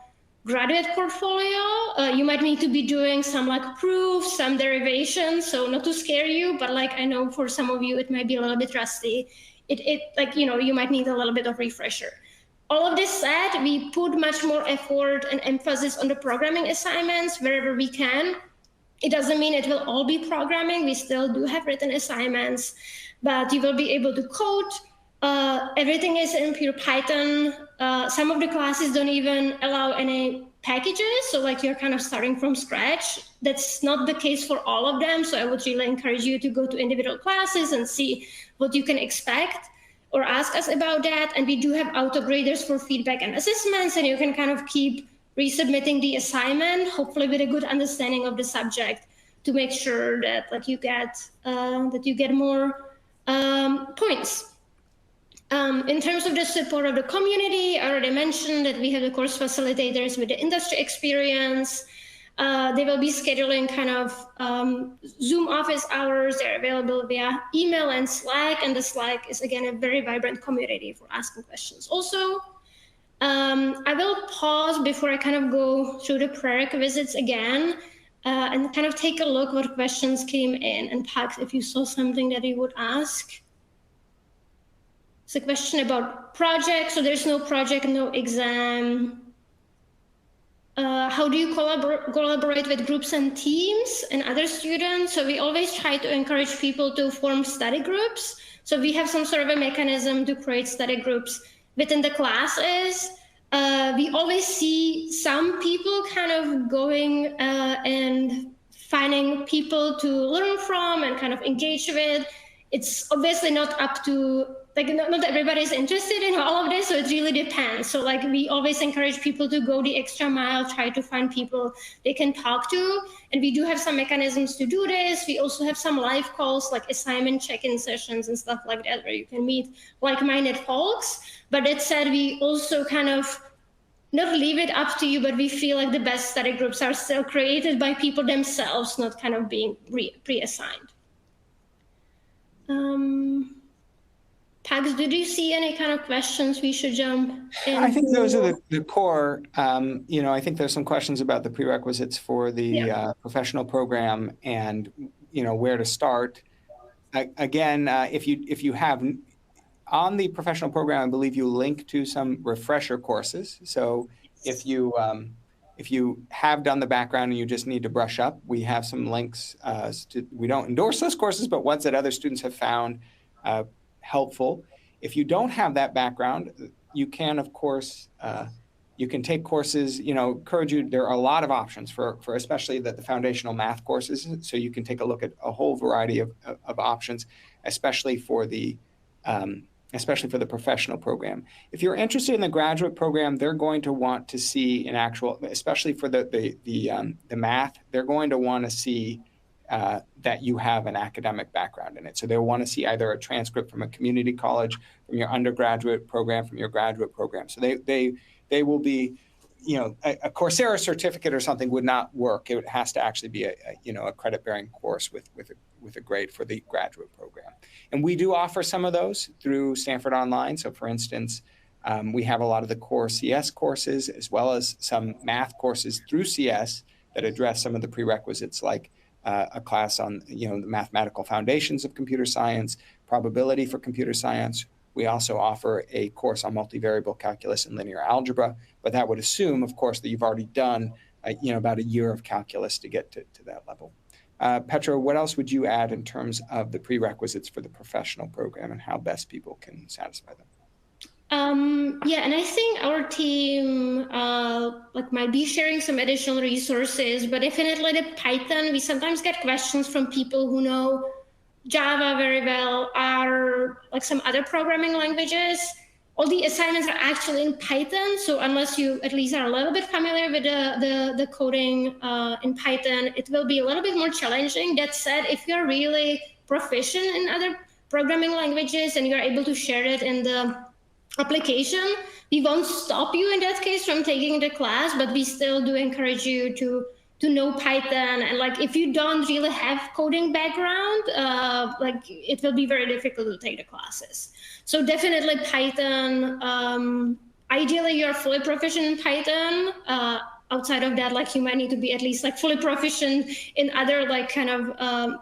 graduate portfolio, you might need to be doing some like proofs, some derivations. So not to scare you, but like I know for some of you, it might be a little bit rusty. It like, you know, you might need a little bit of refresher. All of this said, we put much more effort and emphasis on the programming assignments wherever we can. It doesn't mean it will all be programming. We still do have written assignments, but you will be able to code. Everything is in pure Python. Some of the classes don't even allow any packages, so like you're kind of starting from scratch. That's not the case for all of them, so I would really encourage you to go to individual classes and see what you can expect or ask us about that. And we do have auto-graders for feedback and assessments, and you can kind of keep resubmitting the assignment, hopefully with a good understanding of the subject, to make sure that like you get more points. In terms of the support of the community, I already mentioned that we have the course facilitators with the industry experience. They will be scheduling kind of Zoom office hours. They're available via email and Slack, and the Slack is again a very vibrant community for asking questions. Also, I will pause before I kind of go through the prerequisites again and kind of take a look what questions came in, and Pax, if you saw something that you would ask. It's a question about projects. So there's no project, no exam. How do you collaborate with groups and teams and other students? So we always try to encourage people to form study groups. So we have some sort of a mechanism to create study groups within the classes. We always see some people kind of going and finding people to learn from and kind of engage with. It's obviously not up to, like, not everybody is interested in all of this, so it really depends. So like we always encourage people to go the extra mile, try to find people they can talk to. And we do have some mechanisms to do this. We also have some live calls, like assignment check-in sessions and stuff like that, where you can meet like-minded folks. But that said, we also kind of not leave it up to you, but we feel like the best study groups are still created by people themselves, not kind of being pre-assigned. Pax, did you see any kind of questions we should jump into? I think those are the core. You know, I think there's some questions about the prerequisites for the professional program and, you know, where to start. Again, if you have on the professional program, I believe you link to some refresher courses. So if you have done the background and you just need to brush up, we have some links. We don't endorse those courses, but ones that other students have found helpful. If you don't have that background, you can, of course, you can take courses, encourage you. There are a lot of options for especially the foundational math courses. So you can take a look at a whole variety of options, especially for the professional program. If you're interested in the graduate program, they're going to want to see an actual, especially for the math, they're going to want to see that you have an academic background in it. So they'll want to see either a transcript from a community college, from your undergraduate program, from your graduate program. So they will be, a Coursera certificate or something would not work. It has to actually be a credit-bearing course with a grade for the graduate program. And we do offer some of those through Stanford Online. So for instance, we have a lot of the core CS courses, as well as some math courses through CS that address some of the prerequisites, like a class on the mathematical foundations of computer science, probability for computer science. We also offer a course on multivariable calculus and linear algebra, but that would assume, of course, that you've already done about a year of calculus to get to that level. Petra, what else would you add in terms of the prerequisites for the professional program and how best people can satisfy them? Yeah, and I think our team might be sharing some additional resources, but definitely the Python, we sometimes get questions from people who know Java very well, or some other programming languages. All the assignments are actually in Python, so unless you at least are a little bit familiar with the coding in Python, it will be a little bit more challenging. That said, if you're really proficient in other programming languages and you're able to share it in the application, we won't stop you in that case from taking the class, but we still do encourage you to know Python. And if you don't really have coding background, it will be very difficult to take the classes. So definitely Python. Ideally, you're fully proficient in Python. Outside of that, you might need to be at least fully proficient in other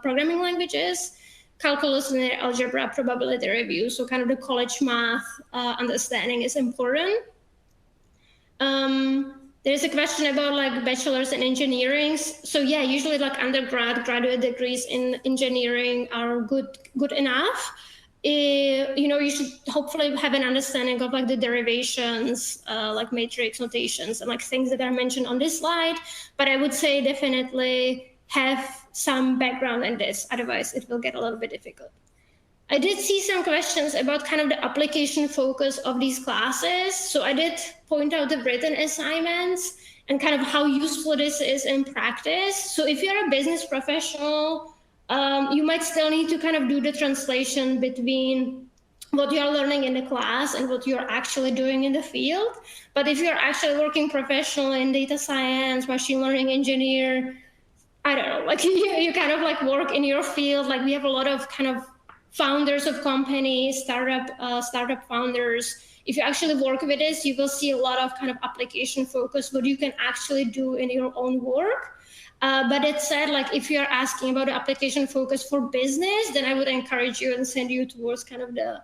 programming languages. Calculus, linear algebra, probability review. So kind of the college math understanding is important. There's a question about bachelor's in engineering. So yeah, usually graduate degrees in engineering are good enough. You should hopefully have an understanding of the derivations, matrix notations and things that are mentioned on this slide. But I would say definitely have some background in this, otherwise it will get a little bit difficult. I did see some questions about kind of the application focus of these classes. So I did point out the written assignments and kind of how useful this is in practice. So if you're a business professional, you might still need to kind of do the translation between what you're learning in the class and what you're actually doing in the field. But if you're actually working professionally in data science, machine learning engineer, I don't know, you kind of work in your field. We have a lot of kind of founders of companies, startup founders. If you actually work with this, you will see a lot of kind of application focus, what you can actually do in your own work. But it said, if you're asking about the application focus for business, then I would encourage you and send you towards kind of the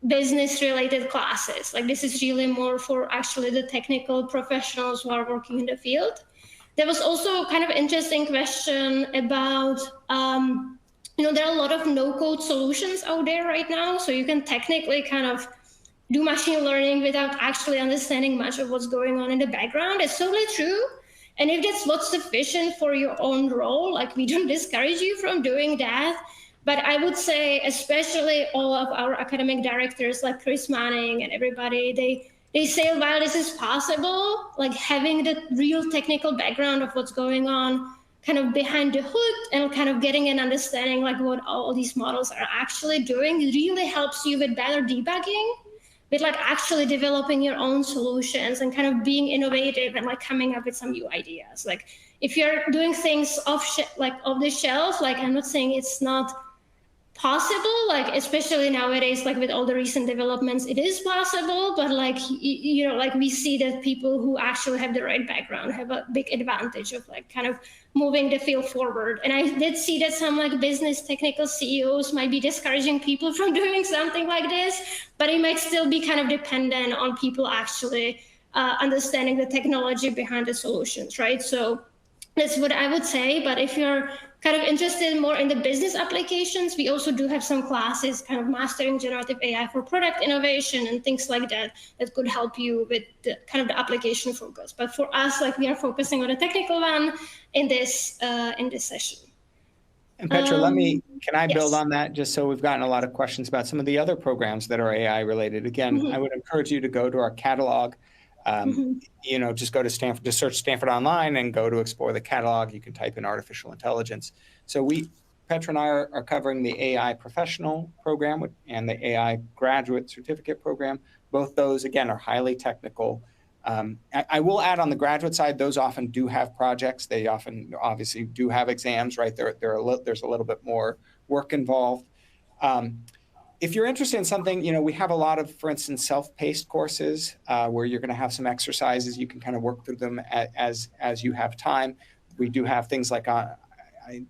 business related classes. This is really more for actually the technical professionals who are working in the field. There was also kind of interesting question about, there are a lot of no-code solutions out there right now. So you can technically kind of do machine learning without actually understanding much of what's going on in the background. It's totally true. And if that's what's sufficient for your own role, we don't discourage you from doing that. But I would say, especially all of our academic directors, like Chris Manning and everybody, they say, while this is possible, having the real technical background of what's going on kind of behind the hood and kind of getting an understanding what all these models are actually doing really helps you with better debugging, with actually developing your own solutions and kind of being innovative and coming up with some new ideas. If you're doing things off the shelf, I'm not saying it's not possible, like especially nowadays, like with all the recent developments, it is possible, but like you know, like we see that people who actually have the right background have a big advantage of like kind of moving the field forward. And I did see that some like business technical CEOs might be discouraging people from doing something like this, but it might still be kind of dependent on people actually understanding the technology behind the solutions, right? So that's what I would say. But if you're kind of interested more in the business applications, we also do have some classes kind of mastering generative AI for product innovation and things like that that could help you with the kind of the application focus. But for us, like we are focusing on the technical one in this session. And Petra, can I build Yes. on that? Just so we've gotten a lot of questions about some of the other programs that are AI related. Again, I would encourage you to go to our catalog. You know, just go to Stanford, just search Stanford Online and go to explore the catalog. You can type in artificial intelligence. So Petra and I are covering the AI professional program and the AI graduate certificate program. Both those, again, are highly technical. I will add on the graduate side, those often do have projects. They often obviously do have exams, right? There's a little bit more work involved. If you're interested in something, you know, we have a lot of, for instance, self-paced courses where you're going to have some exercises. You can kind of work through them as you have time. We do have things like, I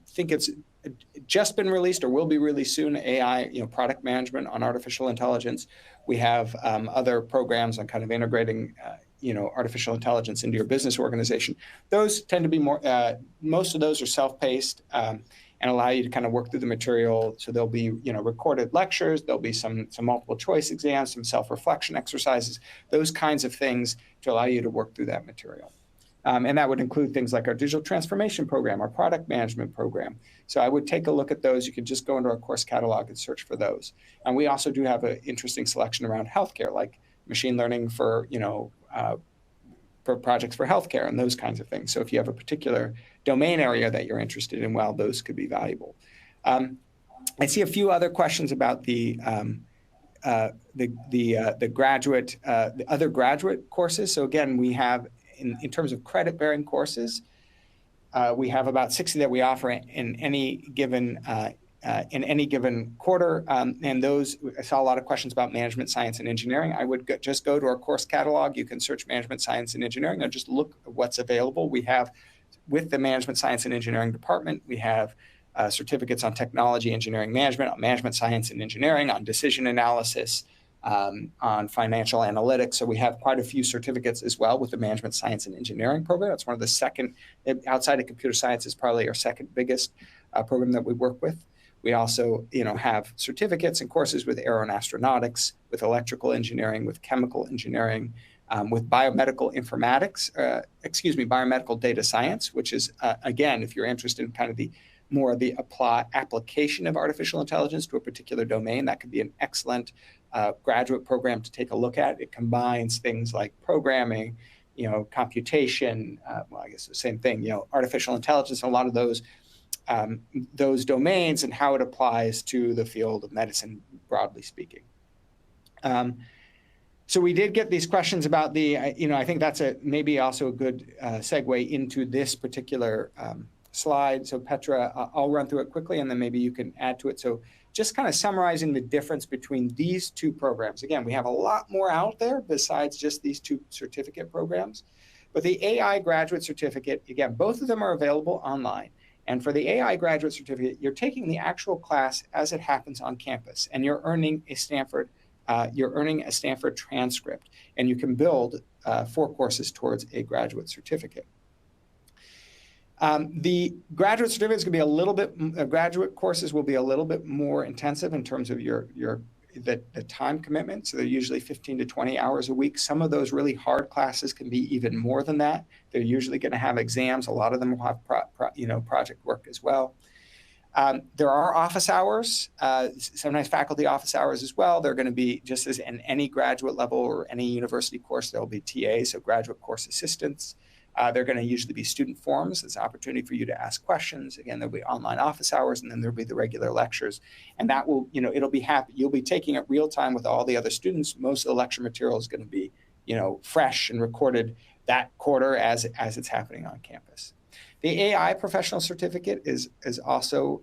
think it's just been released or will be released soon, AI, you know, product management on artificial intelligence. We have other programs on kind of integrating, you know, artificial intelligence into your business organization. Those tend to be more, most of those are self-paced and allow you to kind of work through the material. So there'll be, you know, recorded lectures, there'll be some multiple choice exams, some self-reflection exercises, those kinds of things to allow you to work through that material. And that would include things like our digital transformation program, our product management program. So I would take a look at those. You can just go into our course catalog and search for those. And we also do have an interesting selection around healthcare, like machine learning for, you know, for projects for healthcare and those kinds of things. So if you have a particular domain area that you're interested in, well, those could be valuable. I see a few other questions about the graduate, the other graduate courses. So again, we have in terms of credit-bearing courses, we have about 60 that we offer in any given quarter. And those, I saw a lot of questions about management science and engineering. I would just go to our course catalog. You can search management science and engineering and just look at what's available. We have, with the management science and engineering department, we have certificates on technology, engineering management, on management science and engineering, on decision analysis, on financial analytics. So we have quite a few certificates as well with the management science and engineering program. It's one of the second, outside of computer science, is probably our second biggest program that we work with. We also, you know, have certificates and courses with aero and astronautics, with electrical engineering, with chemical engineering, with biomedical informatics, biomedical data science, which is, again, if you're interested in kind of the application of artificial intelligence to a particular domain, that could be an excellent graduate program to take a look at. It combines things like programming, you know, computation, well, I guess the same thing, you know, artificial intelligence, a lot of those domains and how it applies to the field of medicine, broadly speaking. So we did get these questions about the, you know, I think that's maybe also a good segue into this particular slide. So Petra, I'll run through it quickly and then maybe you can add to it. So just kind of summarizing the difference between these two programs. Again, we have a lot more out there besides just these two certificate programs. But the AI graduate certificate, again, both of them are available online. And for the AI graduate certificate, you're taking the actual class as it happens on campus, and you're earning a Stanford transcript, and you can build 4 courses towards a graduate certificate. The graduate certificate is going to be a little bit, graduate courses will be a little bit more intensive in terms of the time commitment. So they're usually 15 to 20 hours a week. Some of those really hard classes can be even more than that. They're usually going to have exams. A lot of them will have project work as well. There are office hours, sometimes faculty office hours as well. They're going to be, just as in any graduate level or any university course, there'll be TAs, so graduate course assistants. They're going to usually be student forums. There's an opportunity for you to ask questions. Again, there'll be online office hours, and then there'll be the regular lectures. And that will, it'll be you'll be taking it real time with all the other students. Most of the lecture material is going to be, fresh and recorded that quarter as it's happening on campus. The AI professional certificate is also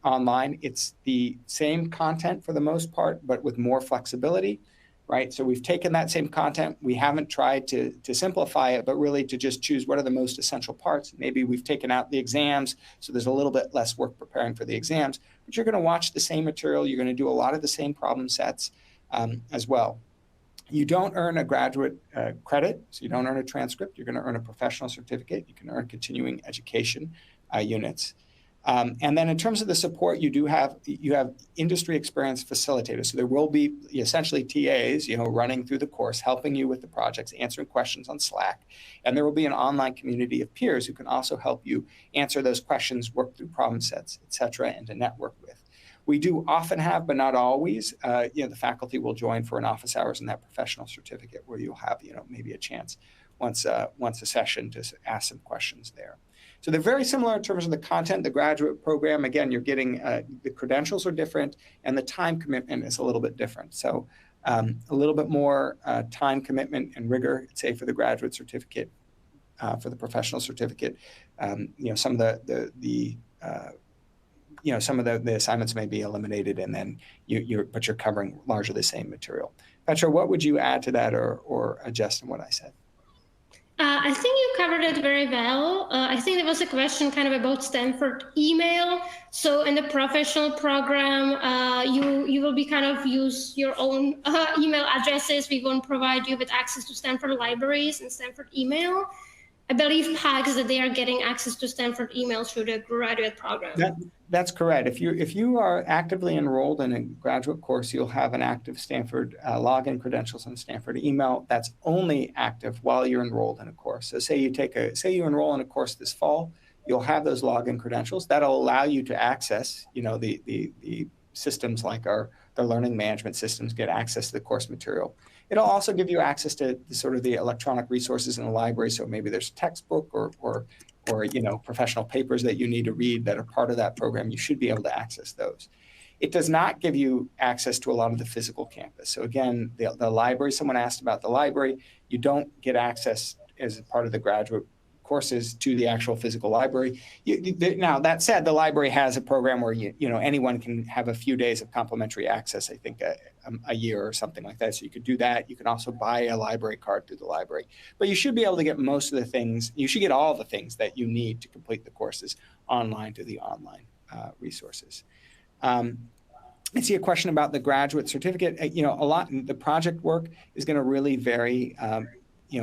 online. It's the same content for the most part, but with more flexibility, right? So we've taken that same content. We haven't tried to simplify it, but really to just choose what are the most essential parts. Maybe we've taken out the exams, so there's a little bit less work preparing for the exams, but you're going to watch the same material. You're going to do a lot of the same problem sets as well. You don't earn a graduate credit, so you don't earn a transcript. You're going to earn a professional certificate. You can earn continuing education units. And then in terms of the support, you have industry experienced facilitators. So there will be essentially TAs, running through the course, helping you with the projects, answering questions on Slack. And there will be an online community of peers who can also help you answer those questions, work through problem sets, et cetera, and to network with. We do often have, but not always, the faculty will join for an office hours in that professional certificate where you'll have, maybe a chance once a session to ask some questions there. So they're very similar in terms of the content. The graduate program, again, you're getting the credentials are different and the time commitment is a little bit different. So a little bit more time commitment and rigor, say, for the graduate certificate, for the professional certificate. Some of some of the assignments may be eliminated, and then you're covering largely the same material. Petra, what would you add to that or adjust in what I said? I think you covered it very well. I think there was a question kind of about Stanford email. So in the professional program, you will be kind of use your own email addresses. We won't provide you with access to Stanford libraries and Stanford email. I believe PACs that they are getting access to Stanford email through the graduate program. That's correct. If you are actively enrolled in a graduate course, you'll have an active Stanford login credentials and Stanford email that's only active while you're enrolled in a course. So say you enroll in a course this fall, you'll have those login credentials that'll allow you to access, the systems like the learning management systems, get access to the course material. It'll also give you access to sort of the electronic resources in the library. So maybe there's a textbook or professional papers that you need to read that are part of that program. You should be able to access those. It does not give you access to a lot of the physical campus. So again, the library, someone asked about the library, you don't get access as part of the graduate courses to the actual physical library. Now, that said, the library has a program where anyone can have a few days of complimentary access, I think a year or something like that. So you could do that. You can also buy a library card through the library. But you should be able to get most of the things, you should get all the things that you need to complete the courses online through the online resources. I see a question about the graduate certificate. The project work is going to really vary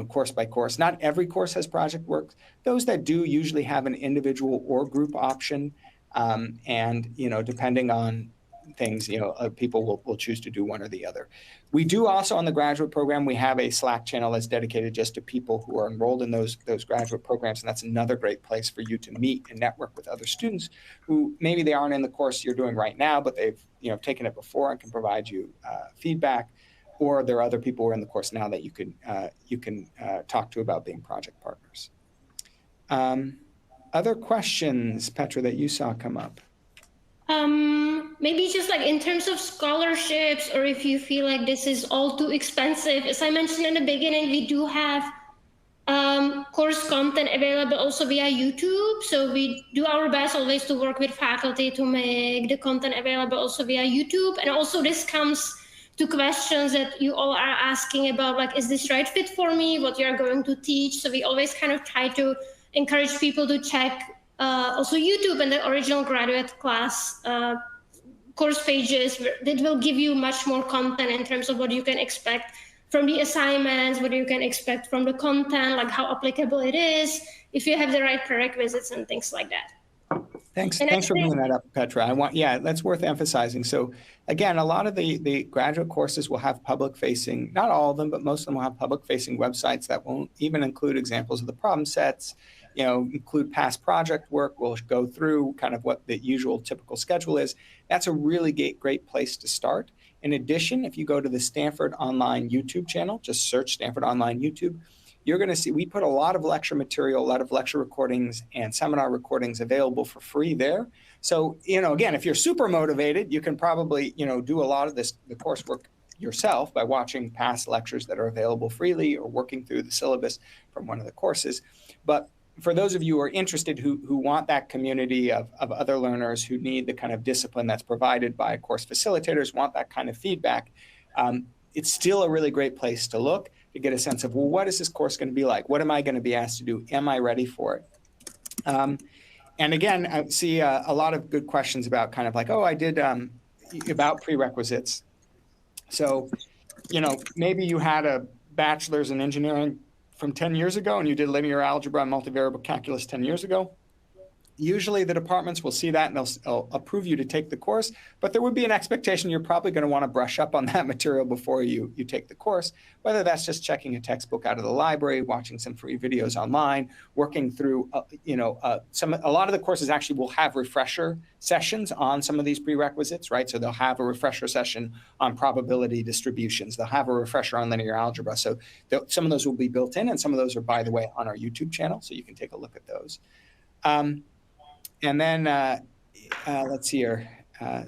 course by course. Not every course has project work. Those that do usually have an individual or group option. And depending on things, people will choose to do one or the other. We do also on the graduate program, we have a Slack channel that's dedicated just to people who are enrolled in those graduate programs. And that's another great place for you to meet and network with other students who maybe they aren't in the course you're doing right now, but they've taken it before and can provide you feedback. Or there are other people who are in the course now that you can talk to about being project partners. Other questions, Petra, that you saw come up? Maybe just like in terms of scholarships, or if you feel like this is all too expensive. As I mentioned in the beginning, we do have course content available also via YouTube. So we do our best always to work with faculty to make the content available also via YouTube. And also this comes to questions that you all are asking about, like, is this right fit for me, what you're going to teach? So we always kind of try to encourage people to check also YouTube and the original graduate class course pages that will give you much more content in terms of what you can expect from the assignments, what you can expect from the content, like how applicable it is, if you have the right prerequisites and things like that. Thanks for bringing that up, Petra. That's worth emphasizing. So again, a lot of the graduate courses will have public-facing, not all of them, but most of them will have public-facing websites that won't even include examples of the problem sets, include past project work. We'll go through kind of what the usual typical schedule is. That's a really great place to start. In addition, if you go to the Stanford Online YouTube channel, just search Stanford Online YouTube, you're going to see we put a lot of lecture material, a lot of lecture recordings and seminar recordings available for free there. So, again, if you're super motivated, you can probably, do a lot of the coursework yourself by watching past lectures that are available freely or working through the syllabus from one of the courses. But for those of you who are interested, who want that community of other learners who need the kind of discipline that's provided by course facilitators, want that kind of feedback, it's still a really great place to look to get a sense of, well, what is this course going to be like? What am I going to be asked to do? Am I ready for it? And again, I see a lot of good questions about kind of like, oh, I did about prerequisites. So, you know, maybe you had a bachelor's in engineering from 10 years ago and you did linear algebra and multivariable calculus 10 years ago. Usually the departments will see that and they'll approve you to take the course, but there would be an expectation you're probably going to want to brush up on that material before you take the course, whether that's just checking a textbook out of the library, watching some free videos online, working through, a lot of the courses actually will have refresher sessions on some of these prerequisites, right? So they'll have a refresher session on probability distributions. They'll have a refresher on linear algebra. So some of those will be built in, and some of those are, by the way, on our YouTube channel, so you can take a look at those. And then let's see here.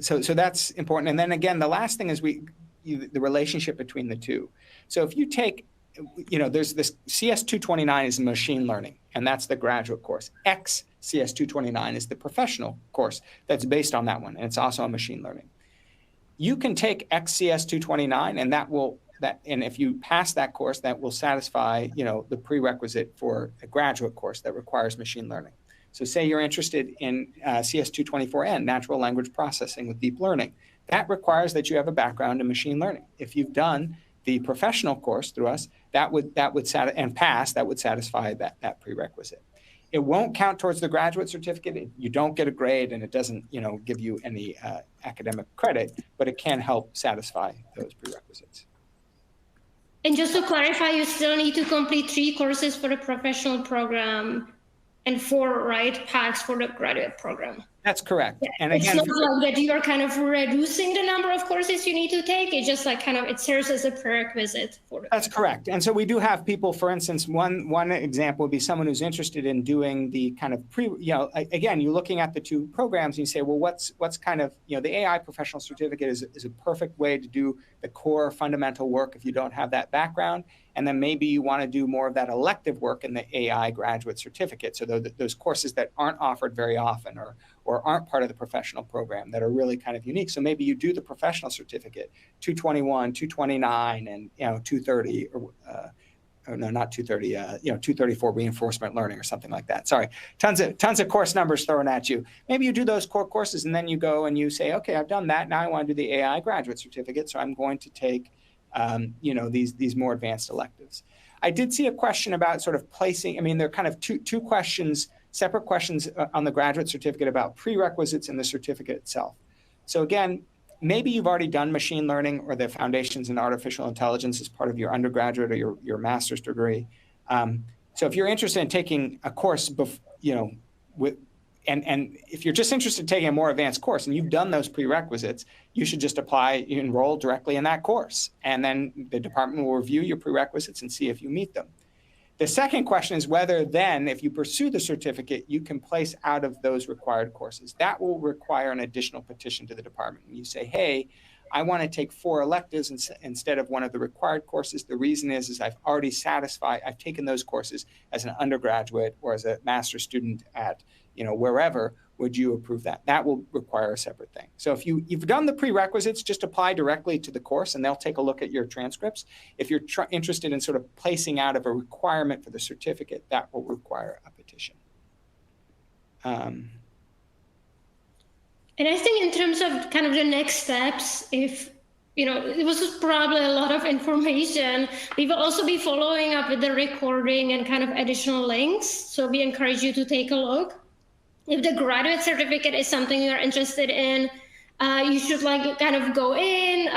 So that's important. And then again, the last thing is the relationship between the two. So if you take, there's this CS 229 is machine learning, and that's the graduate course. CS 229 is the professional course that's based on that one, and it's also on machine learning. You can take CS 229, and and if you pass that course, that will satisfy, the prerequisite for a graduate course that requires machine learning. So say you're interested in CS 224N, natural language processing with deep learning. That requires that you have a background in machine learning. If you've done the professional course through us, that would satisfy that prerequisite. It won't count towards the graduate certificate. You don't get a grade, and it doesn't, give you any academic credit, but it can help satisfy those prerequisites. And just to clarify, you still need to complete 3 courses for the professional program and 4, packs for the graduate program. That's correct. Yeah. And again, it's not like that you are kind of reducing the number of courses you need to take. It's just like it serves as a prerequisite for it. That's correct. And so we do have people, for instance, one example would be someone who's interested in doing the kind of again, you're looking at the 2 programs and you say, well, what's kind of, the AI professional certificate is a perfect way to do the core fundamental work if you don't have that background. And then maybe you want to do more of that elective work in the AI graduate certificate. So those courses that aren't offered very often or aren't part of the professional program that are really kind of unique. So maybe you do the professional certificate, 221, 229, and 230, or no, not 230, 234 reinforcement learning or something like that. Sorry, tons of course numbers thrown at you. Maybe you do those core courses and then you go and you say, okay, I've done that. Now I want to do the AI graduate certificate. So I'm going to take these more advanced electives. I did see a question about sort of placing, there are kind of two questions, separate questions on the graduate certificate about prerequisites in the certificate itself. So again, maybe you've already done machine learning or the foundations in artificial intelligence as part of your undergraduate or your master's degree. So if you're interested in taking a course, and if you're just interested in taking a more advanced course and you've done those prerequisites, you should just enroll directly in that course. And then the department will review your prerequisites and see if you meet them. The second question is whether then, if you pursue the certificate, you can place out of those required courses. That will require an additional petition to the department. When you say, hey, I want to take 4 electives instead of one of the required courses. The reason is I've taken those courses as an undergraduate or as a master's student at wherever. Would you approve that? That will require a separate thing. So if you've done the prerequisites, just apply directly to the course and they'll take a look at your transcripts. If you're interested in sort of placing out of a requirement for the certificate, that will require a petition. And I think in terms of kind of the next steps, if it was probably a lot of information, we will also be following up with the recording and kind of additional links. So we encourage you to take a look. If the graduate certificate is something you're interested in, you should kind of go in,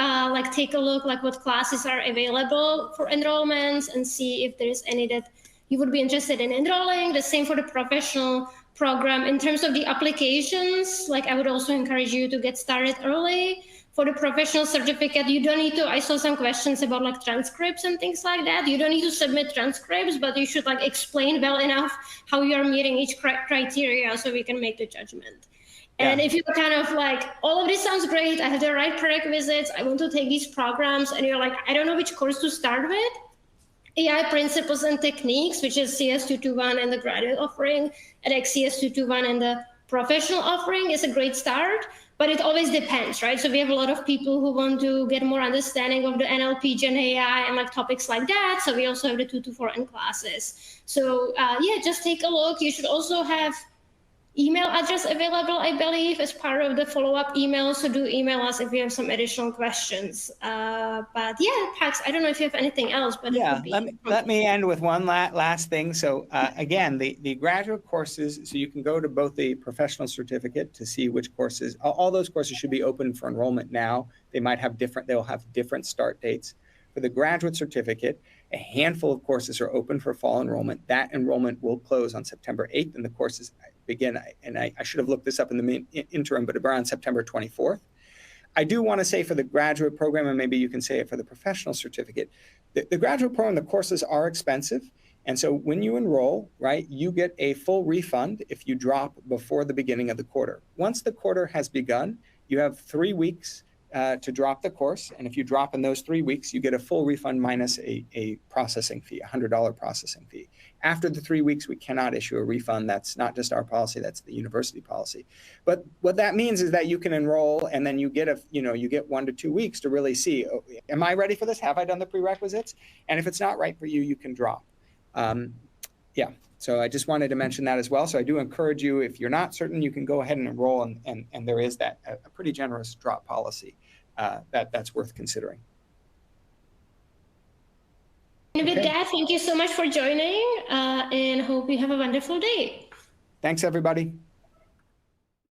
take a look what classes are available for enrollments and see if there's any that you would be interested in enrolling. The same for the professional program. In terms of the applications, I would also encourage you to get started early. For the professional certificate, you don't need to, I saw some questions about transcripts and things like that. You don't need to submit transcripts, but you should explain well enough how you're meeting each criteria so we can make the judgment. Yeah. And if you're kind of all of this sounds great, I have the right prerequisites, I want to take these programs, and you're I don't know which course to start with, AI Principles and Techniques, which is CS221 in the graduate offering, and CS221 in the professional offering is a great start, but it always depends, right? So we have a lot of people who want to get more understanding of the NLP, Gen AI, and like topics like that. So we also have the 224N classes. So yeah, just take a look. You should also have email address available, I believe, as part of the follow-up email. So do email us if you have some additional questions. But yeah, Pax, I don't know if you have anything else, but yeah, it would be let me end with one last thing. So again, the graduate courses, so you can go to both the professional certificate to see which courses, all those courses should be open for enrollment now. They'll have different start dates. For the graduate certificate, a handful of courses are open for fall enrollment. That enrollment will close on September 8th, and the courses begin, and I should have looked this up in the interim, but around September 24th. I do want to say for the graduate program, and maybe you can say it for the professional certificate, the graduate program, the courses are expensive. And so when you enroll, right, you get a full refund if you drop before the beginning of the quarter. Once the quarter has begun, you have 3 weeks to drop the course. And if you drop in those 3 weeks, you get a full refund minus a processing fee, $100 processing fee. After the 3 weeks, we cannot issue a refund. That's not just our policy, that's the university policy. But what that means is that you can enroll and then you get you get 1 to 2 weeks to really see, oh, am I ready for this? Have I done the prerequisites? And if it's not right for you, you can drop. Yeah, so I just wanted to mention that as well. So I do encourage you, if you're not certain, you can go ahead and enroll, and there is that a pretty generous drop policy that's worth considering. And with that, thank you so much for joining, and hope you have a wonderful day. Thanks, everybody.